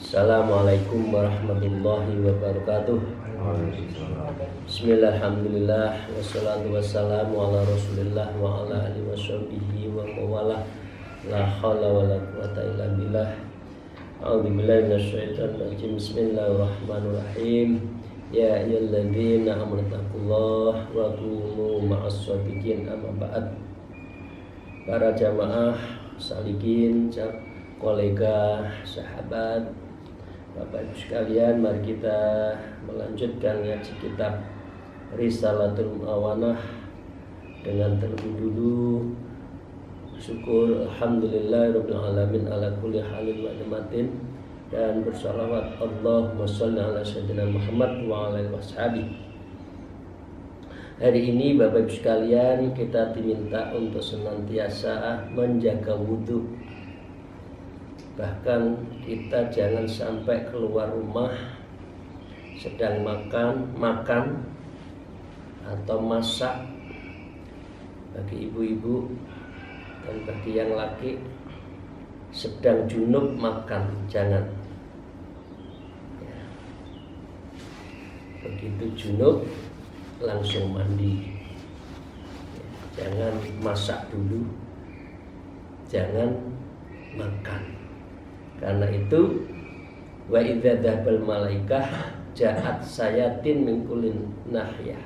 Assalamualaikum warahmatullahi wabarakatuh. Bismillahirrahmanirrahim. Wassalatu wassalamu ala rasulillah wa ala alihi washabihi wa mawalah. La hawla wa la quwata illa billah. A'udzubillahi minasyaitonir rajim. Bismillahirrahmanirrahim. Ya ayyuhalladzina amanu taqullaha wa kunu ma'as shadiqin. Amma ba'd. Para jamaah salikin, kolega, sahabat, Bapak Ibu sekalian, mari kita melanjutkan ngaji kitab Risalatul Mu'awanah dengan terlebih dulu syukur alhamdulillahirabbil alamin ala kulli halin wa ni'matin, dan bersalawat Allahumma shalli ala sayyidina Muhammad wa ala alihi washabihi. Hari ini Bapak Ibu sekalian, kita diminta untuk senantiasa menjaga wudhu. Bahkan kita jangan sampai keluar rumah sedang makan atau masak, bagi ibu-ibu dan bagi yang laki sedang junub makan, jangan ya. Begitu junub langsung mandi ya. Jangan masak dulu, jangan makan. Karena itu wa idza dzabal malaikah ja'at sayatin min kullin nahyah.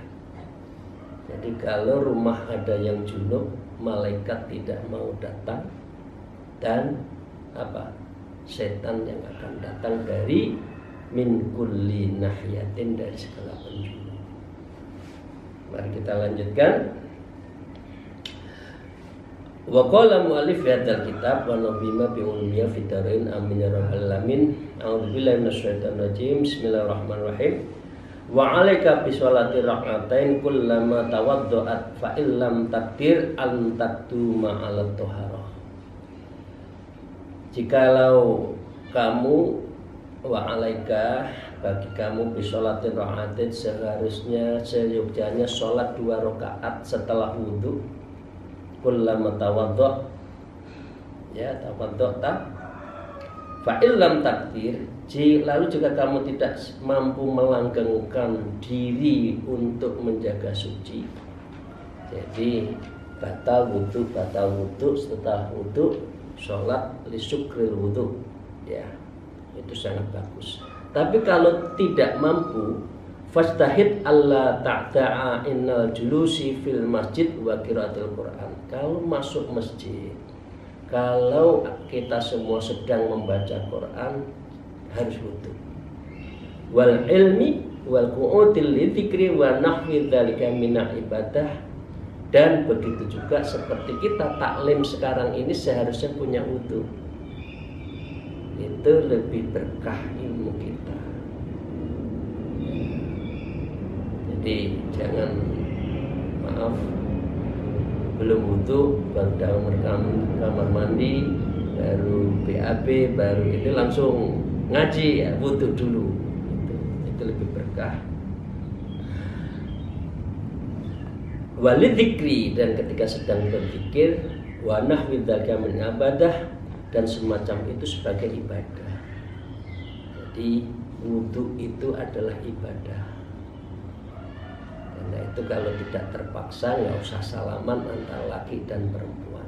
Jadi kalau rumah ada yang junub, malaikat tidak mau datang, dan setan yang akan datang dari min kulli nahyatin, dari segala penjuru. Mari kita lanjutkan. Wa qala mu'allif hadzal kitab wa nabiyina bi ulumiyya fid darain amin ya rabbal alamin. A'udzubillahi minasyaitonir rajim. Bismillahirrahmanirrahim. Wa 'alaika bi sholati rak'atain kullama tawaddu'at fa illam takdir an taqduma 'ala thaharah. Jikalau kamu wa 'alaika, bagi kamu bi sholati rak'atain, seharusnya seyogyanya sholat 2 rakaat setelah wudu. Kullama tawaddu' ya, tawaddu' ta fa illam takdir, lalu jika kamu tidak mampu melanggengkan diri untuk menjaga suci, jadi batal wudu setelah wudu sholat li syukril wudu ya, itu sangat bagus. Tapi kalau tidak mampu, fastahid alla ta'ta'a innal julusi fil masjid wa qiraatil Quran. Kalau masuk masjid, kalau kita semua sedang membaca Quran, harus wudu. Wal ilmi wal qu'udil lidzikri wa nahwi dzalika minal ibadah. Dan begitu juga seperti kita taklim sekarang ini seharusnya punya wudu. Itu lebih berkah ilmu kita. Jadi jangan, maaf, belum wudu baru dalam kamar mandi, baru BAB, baru ini langsung ngaji, ya wudu dulu. Itu lebih berkah. Walidzikri, dan ketika sedang berzikir, wa nahwi dzalika min ibadah, dan semacam itu sebagai ibadah. Jadi wudu itu adalah ibadah. Nah itu kalau tidak terpaksa, nggak usah salaman antara laki dan perempuan,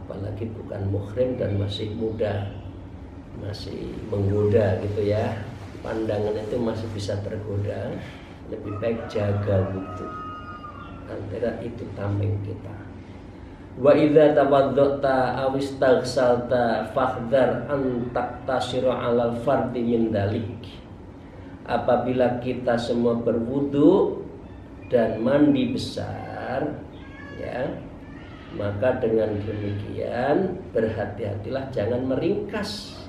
apalagi bukan muhrim dan masih muda, masih menggoda gitu ya, pandangan itu masih bisa tergoda. Lebih baik jaga wudu, antara itu tameng kita. Wa idza tawaddata aw istaghsalta fahdhar an taqtasira 'alal fardhi min dalik. Apabila kita semua berwudu dan mandi besar ya, maka dengan demikian berhati-hatilah, jangan meringkas.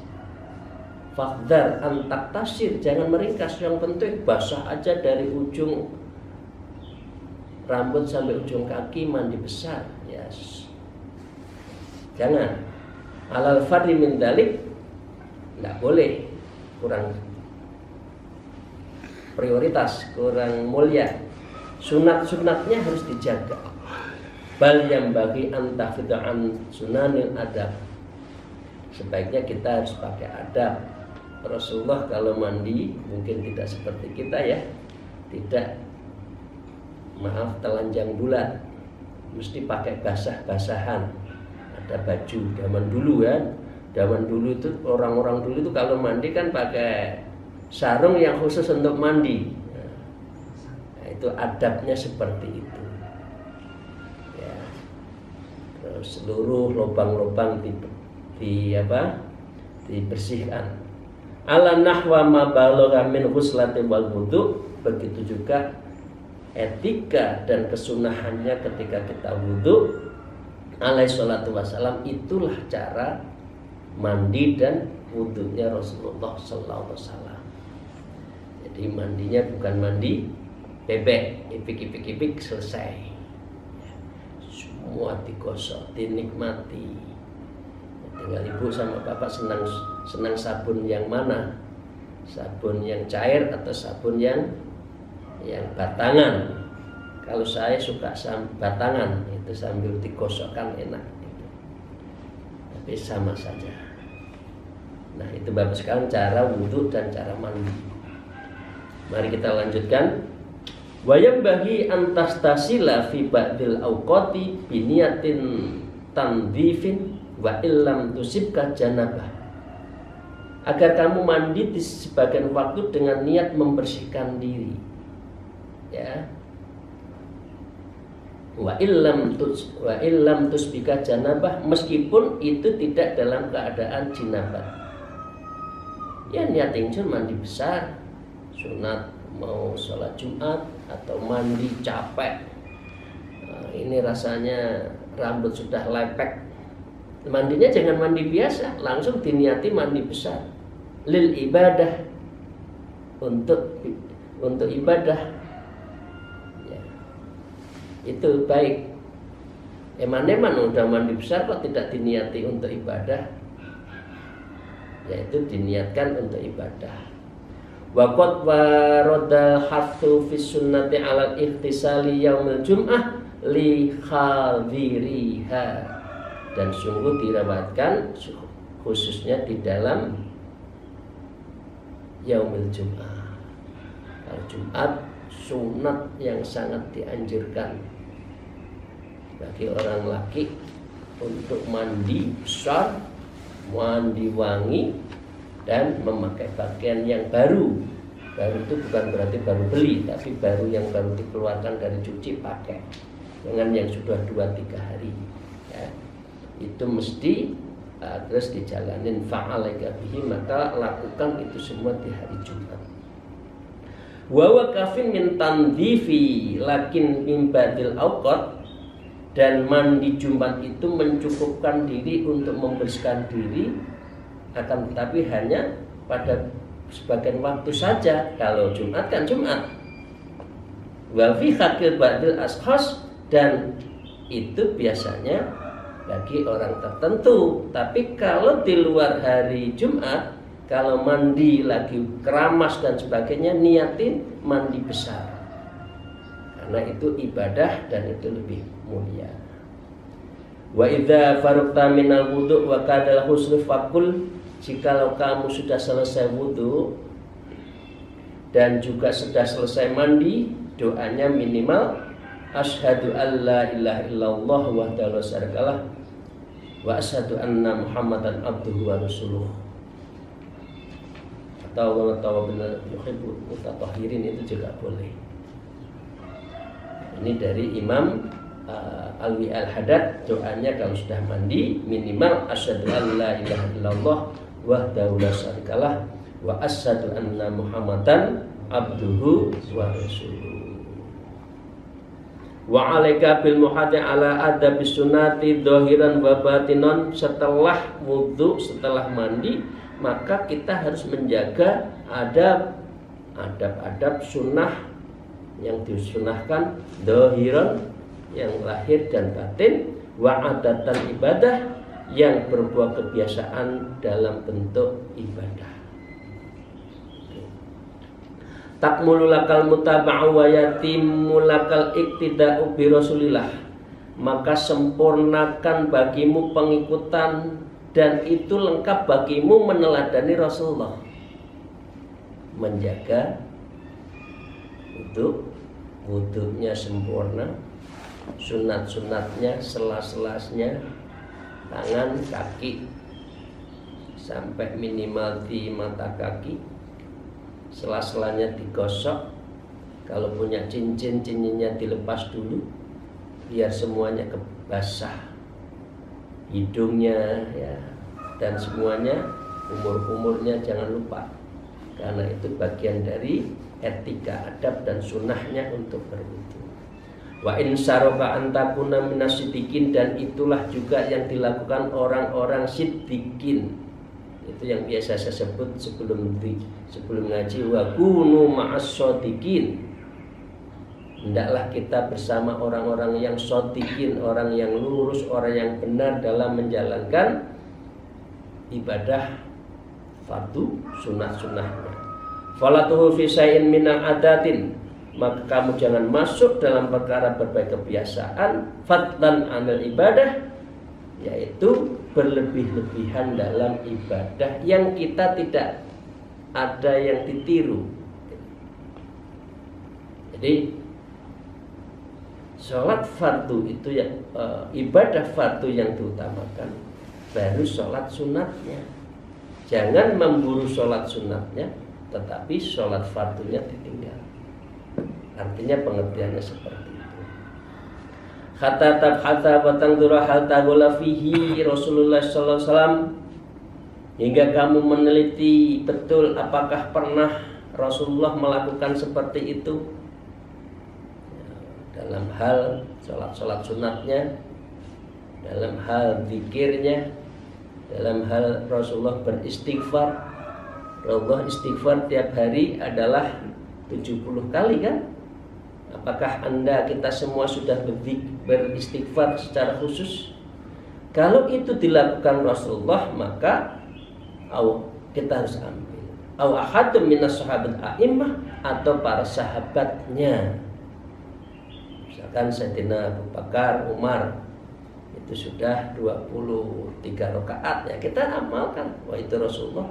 Fakhdar antak tasir, jangan meringkas. Yang penting basah aja dari ujung rambut sampai ujung kaki mandi besar, ya jangan. Alal fardhi min dalik, nggak boleh, kurang prioritas, kurang mulia. Sunat-sunatnya harus dijaga. Bal yang bagi antafid'an sunanil adab, sebaiknya kita harus pakai adab. Rasulullah kalau mandi mungkin tidak seperti kita ya, tidak telanjang bulat, mesti pakai basah-basahan. Ada baju zaman dulu ya, zaman dulu itu orang-orang dulu itu kalau mandi kan pakai sarung yang khusus untuk mandi. Nah, itu adabnya seperti itu. Ya. Terus seluruh lubang-lubang dibersihkan. Ala nahwa ma balagha min ghuslati wal wudu, begitu juga etika dan kesunahannya ketika kita wudu. Alaihi salatu wassalam, itulah cara mandi dan wudunya Rasulullah sallallahu alaihi wasallam. Jadi mandinya bukan mandi bebek, ipik selesai. Semua digosok, dinikmati. Tinggal ibu sama bapak senang sabun yang mana, sabun yang cair atau sabun yang batangan. Kalau saya suka batangan, itu sambil digosokkan enak gitu. Tapi sama saja. Nah itu bapak sekarang cara wudhu dan cara mandi. Mari kita lanjutkan. Wayam bagi antastasila fi ba'dil awqati biniyatin tandhifin wa illam tusibka janabah. Agar kamu mandi di sebagian waktu dengan niat membersihkan diri, ya. Wa illam tusbika janabah, meskipun itu tidak dalam keadaan jinabah. Ya niat ingsun mandi besar, sunat mau sholat Jumat atau mandi capek. Nah, ini rasanya rambut sudah lepek. Mandinya jangan mandi biasa, langsung diniati mandi besar. Lil ibadah, untuk ibadah. Ya. Itu baik. Eman-eman udah mandi besar kok tidak diniati untuk ibadah. Yaitu diniatkan untuk ibadah. Waqad waradal hathu fis sunnati 'alal ihtisali yaumil jum'ah li khadiriha. Dan sungguh diriwayatkan khususnya di dalam yaumil jum'ah. Kalau Jumat sunat yang sangat dianjurkan bagi orang laki untuk mandi besar, mandi wangi, dan memakai pakaian yang baru. Baru itu bukan berarti baru beli, tapi baru yang baru dikeluarkan dari cuci pakai, dengan yang sudah 2-3 hari ya. Itu mesti terus dijalanin fa'alaika bihi, maka lakukan itu semua di hari Jumat. Wa kafin min tandhifi lakin min badil awqat, dan mandi Jumat itu mencukupkan diri untuk membersihkan diri, akan tetapi hanya pada sebagian waktu saja. Kalau Jumat kan Jumat. Wa fi haqqil badil ashas, dan itu biasanya bagi orang tertentu. Tapi kalau di luar hari Jumat, kalau mandi lagi keramas dan sebagainya, niatin mandi besar, karena itu ibadah dan itu lebih mulia. Wa idza faraqta minal wudu' wa kadal husnu faqul, jikalau kamu sudah selesai wudu dan juga sudah selesai mandi, doanya minimal asyhadu alla ilaha illallah wahdahu la syarikalah wa asyhadu anna muhammadan abduhu wa rasuluh, atau benar yuhibbul mutatahhirin, itu juga boleh. Ini dari Imam Alwi Al-Haddad, doanya kalau sudah mandi minimal asyhadu alla ilaha illallah wahdahu la syarikalah wa asyhadu anna muhammadan abduhu wa rasuluh. Wa alaika bil muhaddi ala adabis sunati dhahiran wa batinan. Setelah wudu, setelah mandi, maka kita harus menjaga adab sunnah yang disunahkan, dohiron yang lahir dan batin, wa adatan ibadah yang berbuah kebiasaan dalam bentuk ibadah. Takmululakal mutaba'u wa yatimulakal iktida'u bi Rasulillah, maka sempurnakan bagimu pengikutan dan itu lengkap bagimu meneladani Rasulullah. Menjaga wudhunya sempurna, sunat-sunatnya, sela-selasnya, tangan, kaki sampai minimal di mata kaki, sela-selanya digosok. Kalau punya cincin, cincinnya dilepas dulu biar semuanya basah, hidungnya ya, dan semuanya, umur-umurnya jangan lupa, karena itu bagian dari etika, adab dan sunnahnya untuk berwudu. Wa in saroka antakuna minasidikin, dan itulah juga yang dilakukan orang-orang siddiqin. Itu yang biasa saya sebut sebelum ngaji, wa kunu ma'as shodiqin. Hendaklah kita bersama orang-orang yang shodiqin, orang yang lurus, orang yang benar dalam menjalankan ibadah fardu sunah-sunahnya. Falatuhu fi syai'in minal adatin, maka kamu jangan masuk dalam perkara berbagai kebiasaan, fadlan anil ibadah, yaitu berlebih-lebihan dalam ibadah yang kita tidak ada yang ditiru. Jadi sholat fardu itu yang ibadah fardu yang diutamakan, baru sholat sunatnya. Jangan memburu sholat sunatnya, tetapi sholat fardunya ditinggal. Artinya pengertiannya seperti itu. Hatta tabhata wa tangdura hal tagula fihi Rasulullah sallallahu alaihi wasallam, hingga kamu meneliti betul apakah pernah Rasulullah melakukan seperti itu dalam hal sholat sunatnya, dalam hal zikirnya, dalam hal Rasulullah beristighfar. Rasulullah istighfar tiap hari adalah 70 kali kan? Apakah kita semua sudah beristighfar secara khusus? Kalau itu dilakukan Rasulullah, maka kita harus ambil. Au ahadun minas sahabat a'immah, atau para sahabatnya. Misalkan Sayyidina Abu Bakar, Umar, itu sudah 23 rakaat, ya kita amalkan. Wah, itu Rasulullah.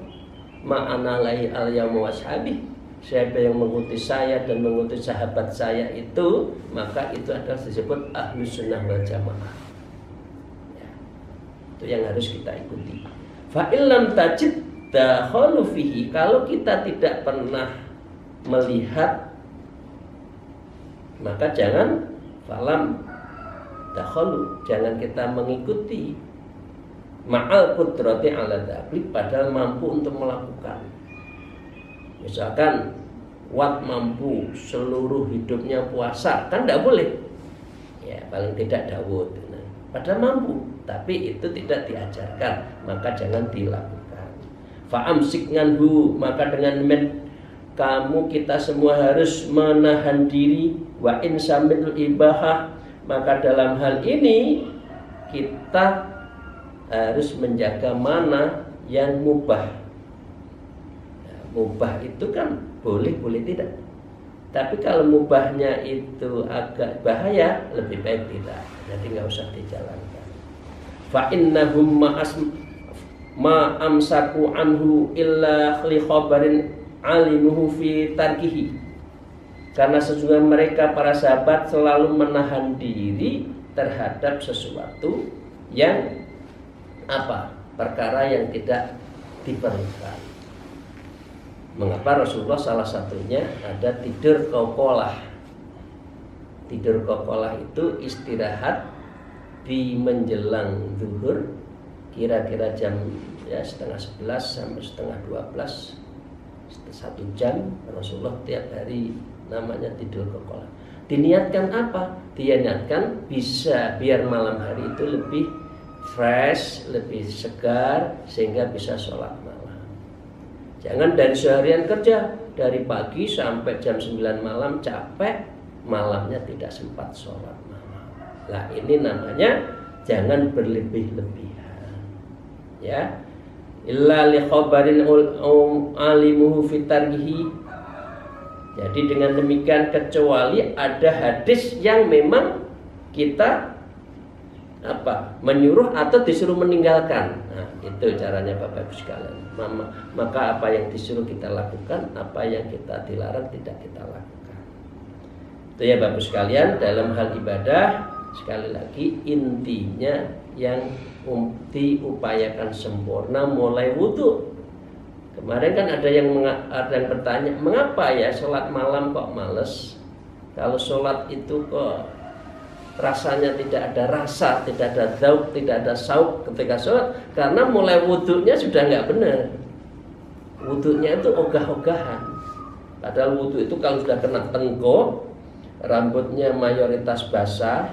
Ma'ana lahi al-yawma washabi, siapa yang mengikuti saya dan mengikuti sahabat saya itu, maka itu adalah disebut ahlus sunnah wal jamaah ya, itu yang harus kita ikuti. Fa'illam tajid dakhalu fihi, kalau kita tidak pernah melihat, maka jangan falam dakhalu, jangan kita mengikuti ma'al qudrati ala dzalik, padahal mampu untuk melakukan. Misalkan Wat mampu seluruh hidupnya puasa, kan tidak boleh ya, paling tidak Daud. Padahal mampu, tapi itu tidak diajarkan, maka jangan dilakukan. Fa'amsik nganhu, maka dengan kamu, kita semua harus menahan diri. Wa insamil ibahah, maka dalam hal ini kita harus menjaga mana yang mubah. Mubah itu kan boleh tidak. Tapi kalau mubahnya itu agak bahaya, lebih baik tidak. Jadi nggak usah dijalankan. Fa innahum ma amsaku anhu illa li khabarin alimuhu fi tarkihi. Karena sesungguhnya mereka para sahabat selalu menahan diri terhadap sesuatu yang perkara yang tidak diperlukan. Mengapa Rasulullah salah satunya ada tidur kokolah. Tidur kokolah itu istirahat di menjelang zuhur, kira-kira jam setengah 11 sampai setengah 12, 1 jam. Rasulullah tiap hari namanya tidur kokolah. Diniatkan apa? Diniatkan bisa biar malam hari itu lebih fresh, lebih segar, sehingga bisa sholat malam. Jangan dari seharian kerja, dari pagi sampai jam 9 malam capek, malamnya tidak sempat sholat malam. Nah ini namanya jangan berlebih-lebihan, ya. Illa li khabarin alimuhu fitarhi. Jadi dengan demikian kecuali ada hadis yang memang kita menyuruh atau disuruh meninggalkan. Nah, itu caranya Bapak Ibu sekalian. Maka apa yang disuruh kita lakukan, apa yang kita dilarang tidak kita lakukan. Itu ya Bapak Ibu sekalian, dalam hal ibadah sekali lagi intinya yang diupayakan sempurna mulai wudhu. Kemarin kan ada yang bertanya, mengapa ya sholat malam kok males? Kalau sholat itu kok rasanya tidak ada rasa, tidak ada zauk, tidak ada sauk ketika sholat, karena mulai wudhunya sudah nggak benar. Wudhunya itu ogah-ogahan. Padahal wudhu itu kalau sudah kena tengkuk, rambutnya mayoritas basah,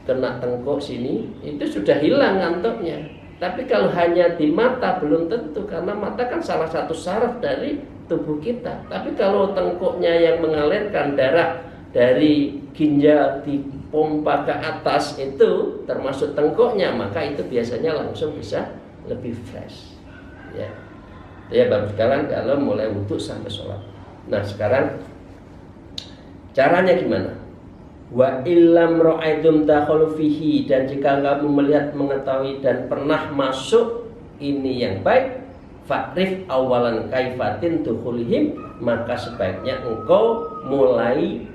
kena tengkuk sini, itu sudah hilang ngantuknya. Tapi kalau hanya di mata belum tentu, karena mata kan salah satu saraf dari tubuh kita. Tapi kalau tengkuknya yang mengalirkan darah dari ginjal dipompa ke atas itu termasuk tengkuknya, maka itu biasanya langsung bisa lebih fresh. Ya, baru sekarang kalau mulai wudhu sampai sholat. Nah sekarang caranya gimana? Wa illam ra'aitum dakhulu fihi, dan jika kamu melihat, mengetahui dan pernah masuk ini yang baik, fa'rif awalan kaifatin dukhulihim, maka sebaiknya engkau mulai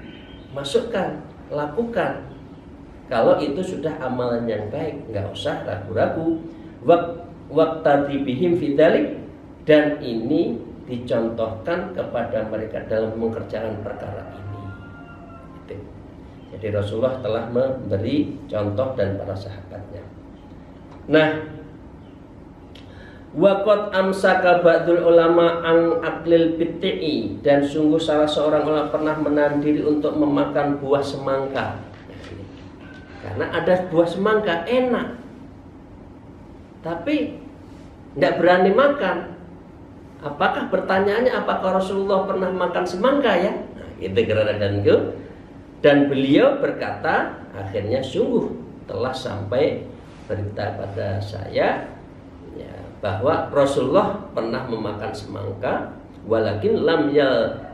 masukkan, lakukan. Kalau itu sudah amalan yang baik, nggak usah ragu-ragu. Waqtadi bihim fidzalik, dan ini dicontohkan kepada mereka dalam mengerjakan perkara ini. Jadi Rasulullah telah memberi contoh dan para sahabatnya. Nah, waqad amsaka ba'dul ulama an aklil bid'i, dan sungguh salah seorang ulama pernah menahan diri untuk memakan buah semangka. Karena ada buah semangka enak, tapi nggak berani makan. Apakah pertanyaannya, apakah Rasulullah pernah makan semangka ya? Nah, itu kira-kira dan beliau berkata, akhirnya sungguh telah sampai berita pada saya ya, bahwa Rasulullah pernah memakan semangka, walakin lam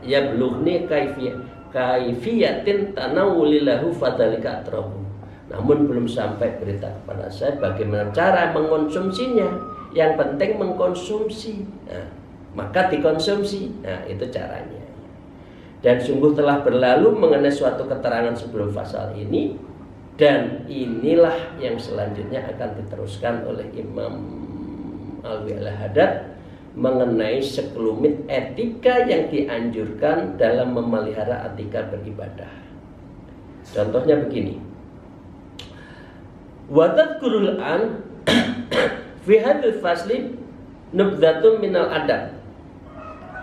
yablughni kaifiyatin tanawulilahu fadalika atrabu. Namun belum sampai berita kepada saya bagaimana cara mengkonsumsinya. Yang penting mengkonsumsi. Nah, maka dikonsumsi. Nah, itu caranya. Dan sungguh telah berlalu mengenai suatu keterangan sebelum pasal ini, dan inilah yang selanjutnya akan diteruskan oleh Imam Alwi Al-Haddad mengenai sekelumit etika yang dianjurkan dalam memelihara etika beribadah. Contohnya begini. Wa tadhkurul an fi hadzal fasli nubdzatun minal adab.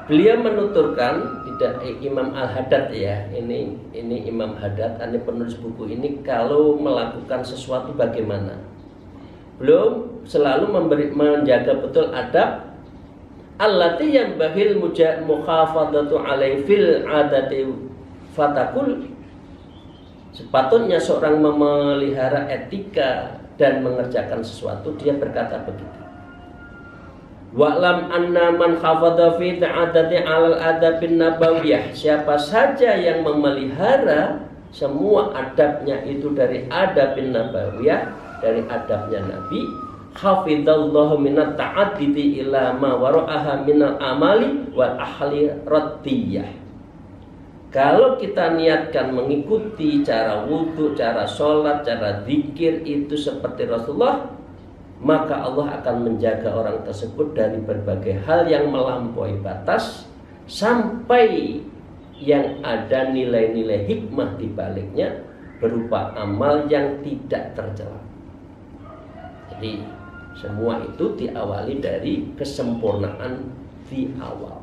Beliau menuturkan, tidak Imam Al-Haddad ya, ini Imam Haddad, ini penulis buku ini, kalau melakukan sesuatu bagaimana. Beliau selalu menjaga betul adab allati yang bahil mukhafadatu alai fil adati fatakul. Sepatutnya seorang memelihara etika dan mengerjakan sesuatu, dia berkata begitu. Wa'lam anna man hafadha fi ta'adati 'alal adabin nabawiyah, siapa saja yang memelihara semua adabnya itu dari adabin nabawiyah, dari adabnya Nabi, hafidallahu minat ta'addidi ila ma wara'aha minal amali wal ahli raddiyah. Kalau kita niatkan mengikuti cara wudhu, cara sholat, cara zikir itu seperti Rasulullah, maka Allah akan menjaga orang tersebut dari berbagai hal yang melampaui batas, sampai yang ada nilai-nilai hikmah di baliknya berupa amal yang tidak tercela. Jadi semua itu diawali dari kesempurnaan di awal.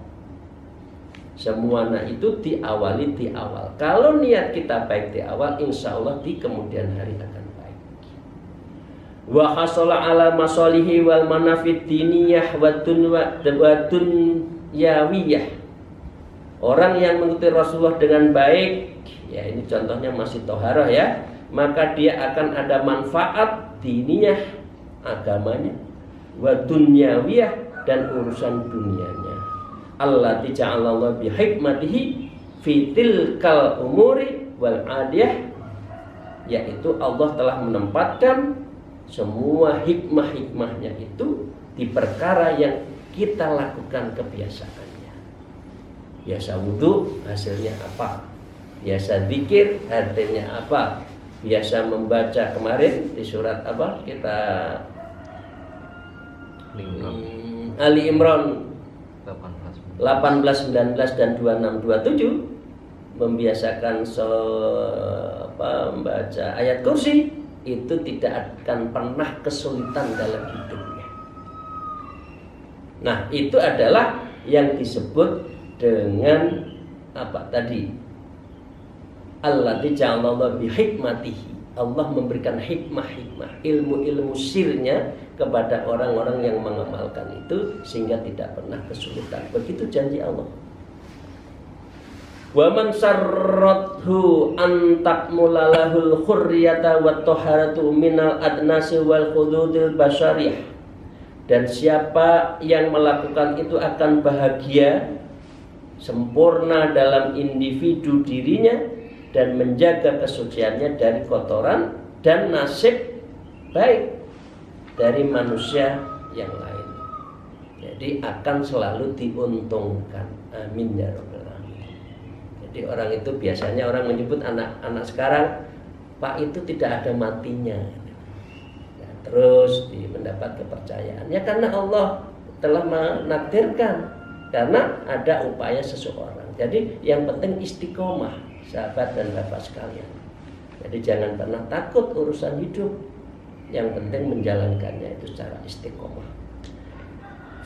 Semuanya itu diawali di awal. Kalau niat kita baik di awal, insya Allah di kemudian hari akan baik. Wa hasala ala masalihi wal manafid diniyah wa dunyawiyah. Orang yang mengikuti Rasulullah dengan baik, ya ini contohnya masih toharoh ya, maka dia akan ada manfaat diniyah, agamanya, wa dunyawiyah, dan urusan dunianya. Allati ja'alallahu bi hikmatihi fi tilkal umuri wal adiyah, yaitu Allah telah menempatkan semua hikmah-hikmahnya itu di perkara yang kita lakukan kebiasaannya. Biasa wudhu, hasilnya apa? Biasa zikir, artinya apa? Biasa membaca kemarin di surat apa? Kita Ali Imran 18, 19, dan 26, 27 membiasakan membaca ayat kursi, itu tidak akan pernah kesulitan dalam hidupnya. Nah, itu adalah yang disebut dengan apa tadi? Allati ja'alallahu bi hikmatihi. Allah memberikan hikmah-hikmah, ilmu-ilmu sirnya kepada orang-orang yang mengamalkan itu sehingga tidak pernah kesulitan. Begitu janji Allah. Wa man sarrathu an takmulalahul khurriyata wat taharatu minal adnasi wal khududil basyariyah. Dan siapa yang melakukan itu akan bahagia, sempurna dalam individu dirinya, dan menjaga kesuciannya dari kotoran dan nasib baik dari manusia yang lain. Jadi akan selalu diuntungkan. Amin ya rabbal alamin. Jadi orang itu biasanya orang menyebut anak-anak sekarang, Pak, itu tidak ada matinya. Ya, terus mendapat kepercayaan. Ya karena Allah telah menakdirkan, karena ada upaya seseorang. Jadi yang penting istiqomah, sahabat dan bapak sekalian. Jadi jangan pernah takut urusan hidup. Yang penting menjalankannya itu secara istiqomah.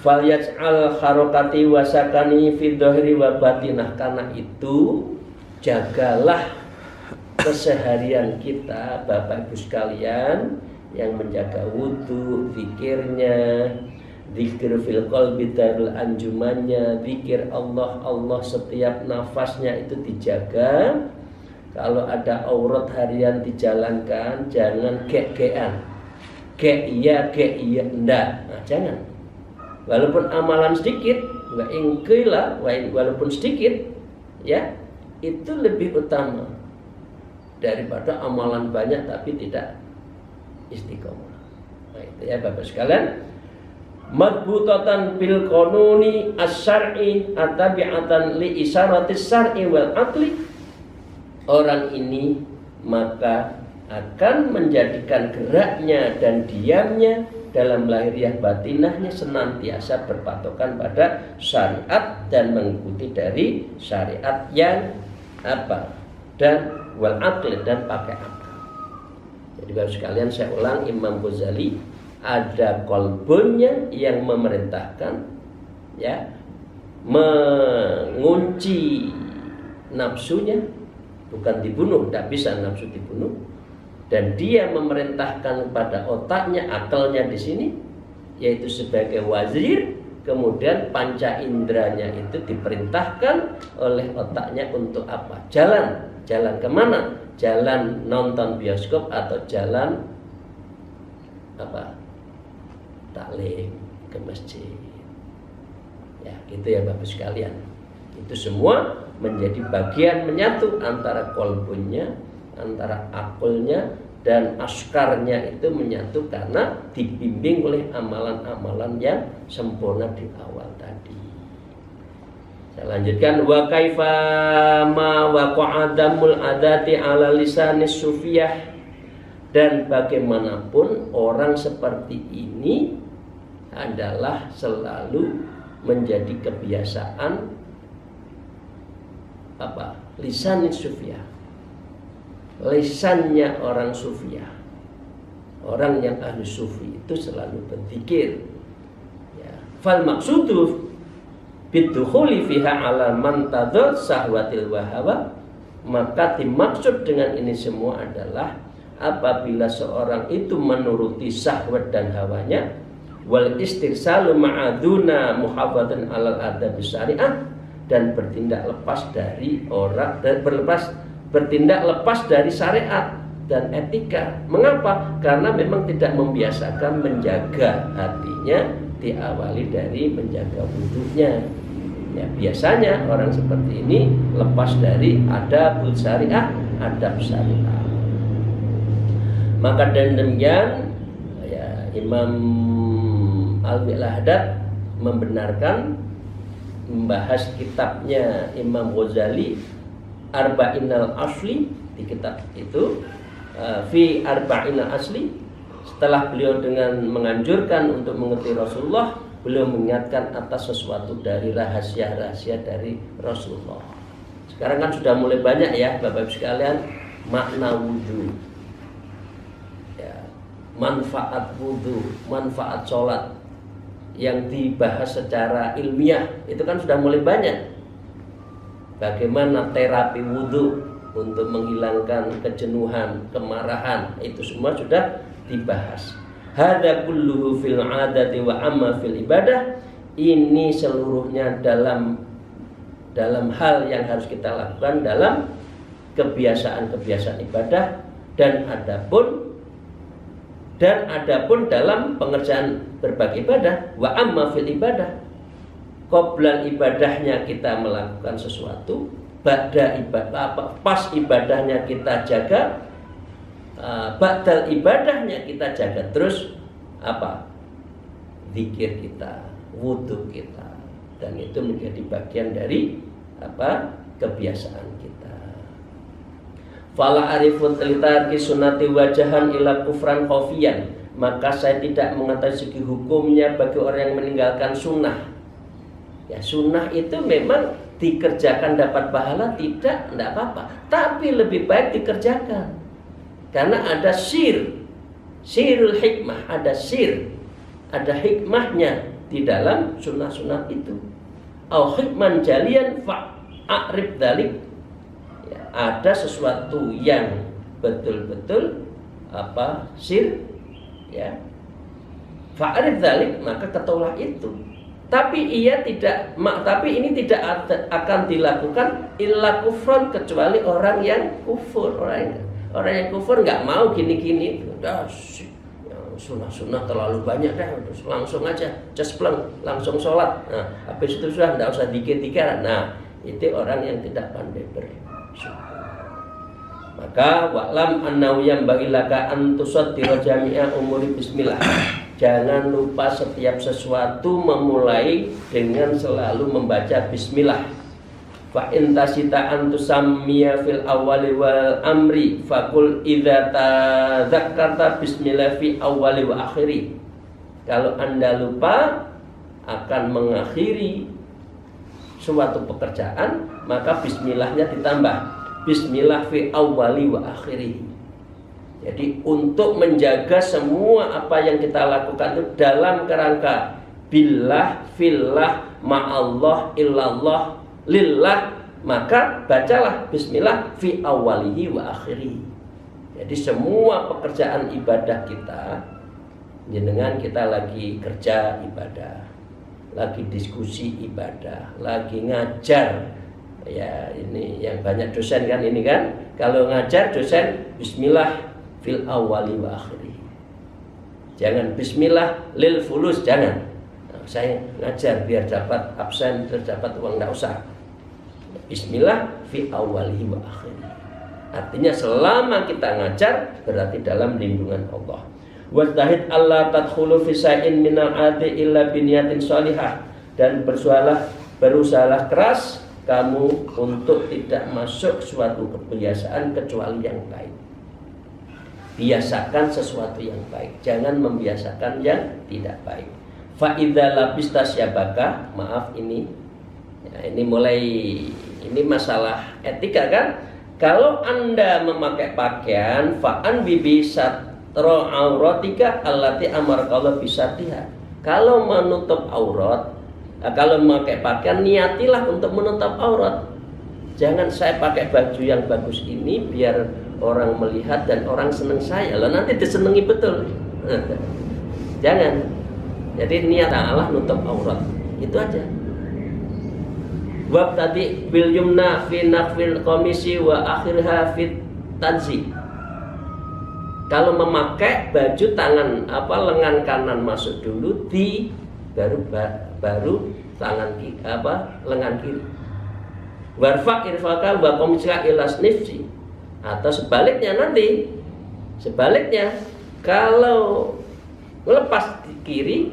Falyaj'al harokati wasakani fi dhahri wa batinah. Karena itu jagalah keseharian kita, bapak ibu sekalian, yang menjaga wudhu, zikirnya, zikir fil qalbi darul anjumannya, zikir Allah setiap nafasnya itu dijaga. Kalau ada aurat harian dijalankan, jangan gek-gekan, gek iya enggak. Nah, jangan. Walaupun amalan sedikit, wa ingkila, walaupun sedikit, ya itu lebih utama daripada amalan banyak tapi tidak istiqomah. Nah, itu ya bapak sekalian. Madbutatan bil qanuni asy-syar'i atabi'atan li isaratis syar'i wal aqli. Orang ini maka akan menjadikan geraknya dan diamnya dalam lahiriah batinahnya senantiasa berpatokan pada syariat dan mengikuti dari syariat yang apa? Dan wal aqli, dan pakai akal. Jadi baru sekalian saya ulang, Imam Ghazali ada kolbunnya yang memerintahkan, ya, mengunci nafsunya, bukan dibunuh, tidak bisa nafsu dibunuh, dan dia memerintahkan pada otaknya, akalnya di sini, yaitu sebagai wazir. Kemudian panca inderanya itu diperintahkan oleh otaknya untuk apa? Jalan kemana? Jalan nonton bioskop atau jalan apa? Taklim ke masjid. Ya, gitu ya Bapak sekalian. Itu semua menjadi bagian menyatu antara kolbunya, antara akulnya dan askarnya, itu menyatu karena dibimbing oleh amalan-amalan yang sempurna di awal tadi. Saya lanjutkan, wa kaifa ma waqa'adamul adati ala lisanis sufiyah. Dan bagaimanapun orang seperti ini adalah selalu menjadi kebiasaan apa? Lisanis sufiyah. Lisannya orang sufiyah. Orang yang ahli sufi itu selalu berzikir. Ya. Fal maksudu bidukhuli fiha ala man tadad sahwatil wahawa. Maka dimaksud dengan ini semua adalah apabila seorang itu menuruti syahwat dan hawanya, wal istirsalu ma'aduna muhafadzan alal adab syariah, dan bertindak lepas dari bertindak lepas dari syariat dan etika. Mengapa? Karena memang tidak membiasakan menjaga hatinya, diawali dari menjaga wudhunya. Ya, biasanya orang seperti ini lepas dari adab syariah, Maka dengan demikian ya, Imam Al-Milahdad membenarkan, membahas kitabnya Imam Ghazali Arba'inal Asli, di kitab itu fi Arba'inal Asli, setelah beliau dengan menganjurkan untuk mengerti Rasulullah, beliau mengingatkan atas sesuatu dari rahasia-rahasia dari Rasulullah. Sekarang kan sudah mulai banyak ya Bapak Ibu sekalian, makna wudhu ya, manfaat wudhu, manfaat sholat yang dibahas secara ilmiah. Itu kan sudah mulai banyak. Bagaimana terapi wudhu untuk menghilangkan kejenuhan, kemarahan, itu semua sudah dibahas. Hadza kulluhu fil 'adati wa amma fil ibadah. Ini seluruhnya dalam hal yang harus kita lakukan dalam kebiasaan-kebiasaan ibadah, dan adapun dalam pengerjaan berbagai ibadah. Wa amma fil ibadah, qoblal ibadahnya kita melakukan sesuatu, ba'da ibadah, pas ibadahnya kita jaga, ba'dal ibadahnya kita jaga terus apa? Zikir kita, wudhu kita, dan itu menjadi bagian dari apa? Kebiasaan kita. Fala arifun litarki sunnati wajahan ila kufran khafiyan, maka saya tidak mengetahui segi hukumnya bagi orang yang meninggalkan sunnah. Ya, sunnah itu memang dikerjakan dapat pahala, tidak apa-apa, tapi lebih baik dikerjakan. Karena ada sirul hikmah, ada hikmahnya di dalam sunnah-sunnah itu. Au hikman jalian fa'arif dzalik. Ya, ada sesuatu yang betul-betul ya. Fa'arif dzalik, maka ketahuilah itu. Tapi ini tidak akan dilakukan illa kufron, kecuali orang yang kufur. Orang yang kufur nggak mau gini-gini, udah sunnah-sunnah terlalu banyak dah, langsung aja cespleng, langsung sholat. Nah, habis itu sudah nggak usah dikit-dikit. Nah, itu orang yang tidak pandai bersyukur. Maka wa'lam annahu yanbaghi laka an tusaddira jami'a umuri bismillah. Jangan lupa setiap sesuatu memulai dengan selalu membaca bismillah. Fa in tasita an tusammiya fil awwali wal amri faqul idza tadzakkarta bismillah fi awwali wa akhiri. Kalau Anda lupa akan mengakhiri suatu pekerjaan, maka bismillahnya ditambah. Bismillah fi awwali wa akhiri. Jadi untuk menjaga semua apa yang kita lakukan itu dalam kerangka billah, fillah, ma'allah, illallah, lillah, maka bacalah bismillah fi awwalihi wa akhiri. Jadi semua pekerjaan ibadah kita, jenengan kita lagi kerja ibadah, lagi diskusi ibadah, lagi ngajar. Ya, ini yang banyak dosen kan ini kan. Kalau ngajar dosen bismillah fil awwali wa akhiri. Jangan bismillah lil fulus, jangan. Nah, saya ngajar biar dapat absen, terus dapat uang, enggak usah. Bismillah fi awwalihi wa akhiri. Artinya selama kita ngajar berarti dalam lindungan Allah. Wastahid Allah tadkhulu fi sa'in minal adi illa biniyatin shalihah, dan berusahalah keras kamu untuk tidak masuk suatu kebiasaan kecuali yang baik. Biasakan sesuatu yang baik, jangan membiasakan yang tidak baik. Fa idza labista syabaka, maaf ini masalah etika kan. Kalau Anda memakai pakaian, fa'an bibi satro auratika allati amarkallah bisatiha. Kalau menutup aurat, kalau memakai pakaian, niatilah untuk menutup aurat. Jangan saya pakai baju yang bagus ini biar orang melihat dan orang seneng saya, lah nanti disenengi betul. Jangan. Jadi niat Allah nutup aurat, itu aja. Wab tadi bil yumna fi naqfil komisi wa akhirha fit tanzi. Kalau memakai baju tangan lengan kanan masuk dulu di baru tangan lengan kiri. Warfa irfaka wa komisika ilas nifsi. Atau sebaliknya nanti, kalau melepas di kiri,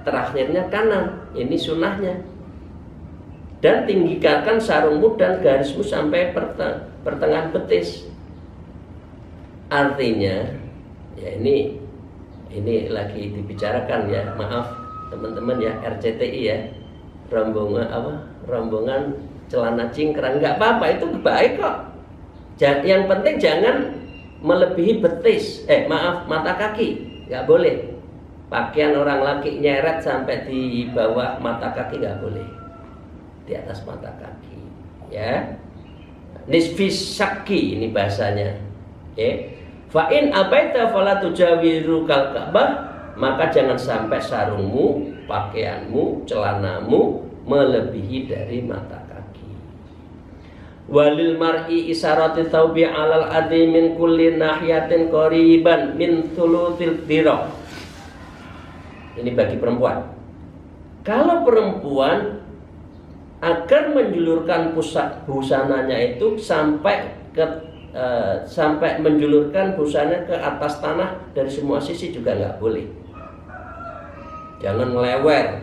terakhirnya kanan. Ini sunnahnya. Dan tinggikan sarungmu dan garismu sampai pertengahan betis. Artinya, ya ini lagi dibicarakan ya, maaf teman-teman ya, RCTI ya, rombongan celana cingkrang, nggak apa-apa, itu baik kok. Yang penting jangan melebihi betis, mata kaki, nggak boleh. Pakaian orang laki nyeret sampai di bawah mata kaki nggak boleh, di atas mata kaki, ya. Nisfis syaki ini bahasanya, Fa'in abaita fala tujawiru kal Ka'bah, maka jangan sampai sarungmu, pakaianmu, celanamu melebihi dari mata kaki. Walil mar'i isarati thawbi 'alal adi min kulli nahiyatin qariban min thuluthil dirah. Ini bagi perempuan. Kalau perempuan agar menjulurkan busananya itu sampai menjulurkan busana ke atas tanah dari semua sisi juga nggak boleh. Jangan ngelewer,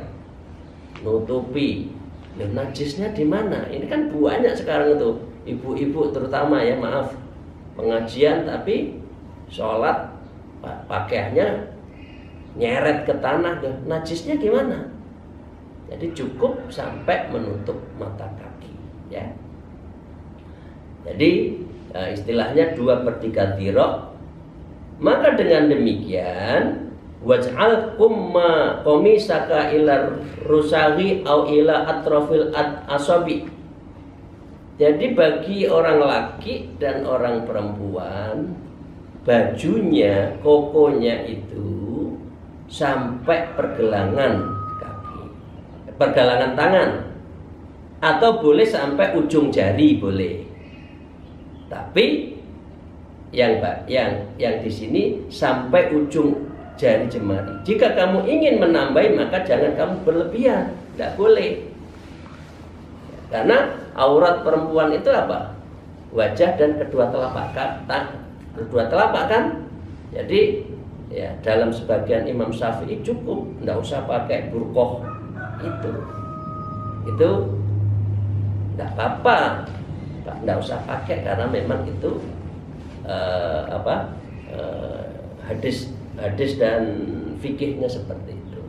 nutupi. Dan najisnya di mana? Ini kan banyak sekarang itu ibu-ibu terutama ya, maaf, pengajian tapi sholat pakaiannya nyeret ke tanah, najisnya gimana? Jadi cukup sampai menutup mata kaki, ya. Jadi istilahnya 2/3 dirok. Maka dengan demikian waj'al kumma komisaka ila rusaghi au ila atrafil asabi. Jadi bagi orang laki dan orang perempuan, bajunya, kokonya itu sampai pergelangan kaki, pergelangan tangan, atau boleh sampai ujung jari boleh. Tapi yang di sini sampai ujung jari jemari. Jika kamu ingin menambahi, maka jangan kamu berlebihan, tidak boleh. Karena aurat perempuan itu apa? Wajah dan kedua telapak kan. Jadi ya dalam sebagian Imam Syafi'i cukup, tidak usah pakai burqah itu tidak apa-apa. Tidak usah pakai karena memang itu hadis dan fikihnya seperti itu.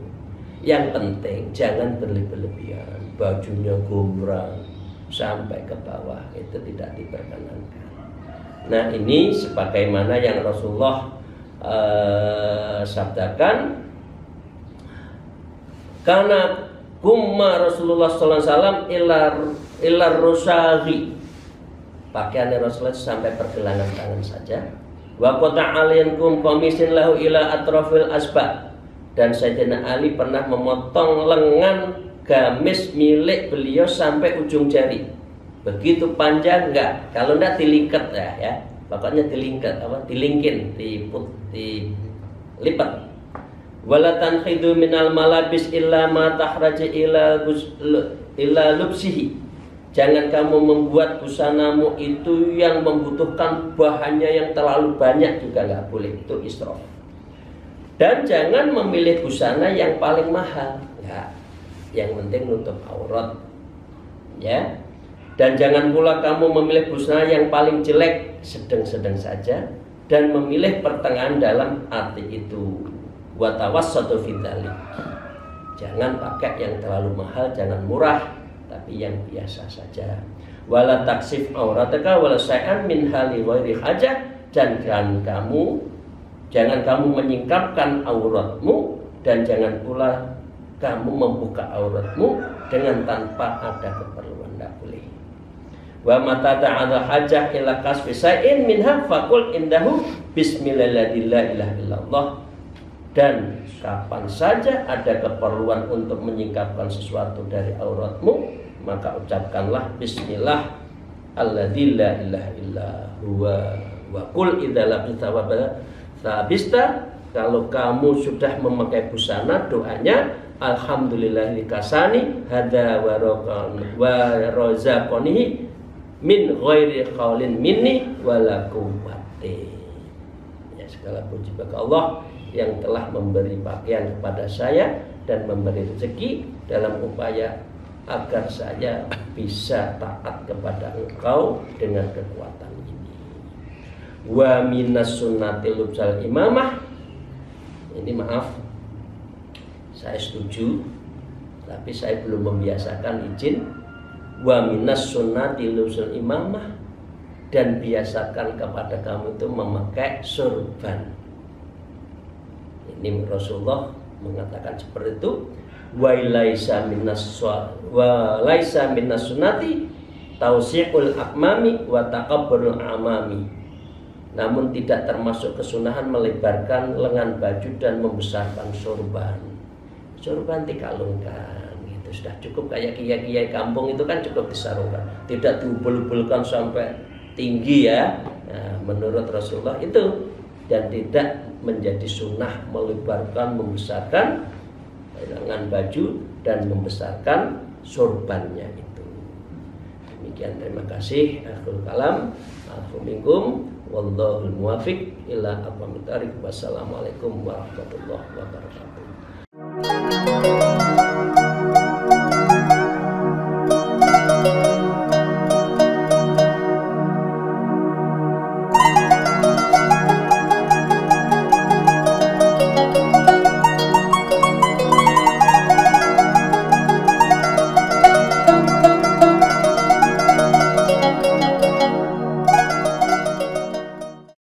Yang penting jangan berlebihan, bajunya gombrang sampai ke bawah, itu tidak diperkenankan. Nah ini sebagaimana yang Rasulullah sabdakan, karena kumma Rasulullah SAW ilar rusaghi, pakaian Rasulullah sampai pergelangan tangan saja. Wa qata alinkum qamisin lahu ila atrafil asba, dan Sayyidina Ali pernah memotong lengan gamis milik beliau sampai ujung jari. Begitu panjang enggak, kalau enggak dilingkat ya. Pokoknya dilingkat dilingkin, dilipat. Wala tanhidu minal malabis illa ma tahraja illa lubsihi. Jangan kamu membuat busanamu itu yang membutuhkan bahannya yang terlalu banyak, juga nggak boleh, itu israf. Dan jangan memilih busana yang paling mahal, ya. Yang penting nutup aurat, ya. Dan jangan pula kamu memilih busana yang paling jelek, sedang-sedang saja. Dan memilih pertengahan dalam arti itu. Wa tawassatu fi dzalik. Jangan pakai yang terlalu mahal, jangan murah, tapi yang biasa saja. Wala taksif aurataka wala syai'an min hali ghairi hajah, dan jangan kamu menyingkapkan auratmu, dan jangan pula kamu membuka auratmu dengan tanpa ada keperluan, tidak boleh. Wa mata ta'ala hajah ila kasfi syai'in minha faqul indahu bismillahirrahmanirrahim. Dan kapan saja ada keperluan untuk menyingkapkan sesuatu dari auratmu, maka ucapkanlah bismillah alladzi la ilaha illa huwa wa qul idza labista. Kalau kamu sudah memakai busana, doanya alhamdulillahil kasani hada wa razaqanihi min ghairi qaulin minni wala quwwati. Ya, segala puji bagi Allah yang telah memberi pakaian kepada saya dan memberi rezeki dalam upaya agar saya bisa taat kepada Engkau dengan kekuatan ini. Wa minas sunnati lubsal imamah. Ini maaf, saya setuju, tapi saya belum membiasakan izin. Wa minas sunnati lubsul imamah, dan biasakan kepada kamu itu memakai surban. Ini Rasulullah mengatakan seperti itu. Wa laisa minas sunnati tausiqul akmami wa taqabburul amami. Namun tidak termasuk kesunahan melebarkan lengan baju dan membesarkan sorban. Sorban dikalungkan, gitu. Sudah cukup kayak kiai-kiai kampung itu kan cukup disarungkan. Tidak diubul-ubulkan sampai tinggi ya. Nah, menurut Rasulullah itu, dan tidak menjadi sunnah melebarkan, membesarkan lengan baju dan membesarkan sorbannya itu. Demikian, terima kasih. Akhirul kalam. Assalamualaikum. Wallahul muwafiq ila aqwamit thariq. Wassalamualaikum warahmatullahi wabarakatuh.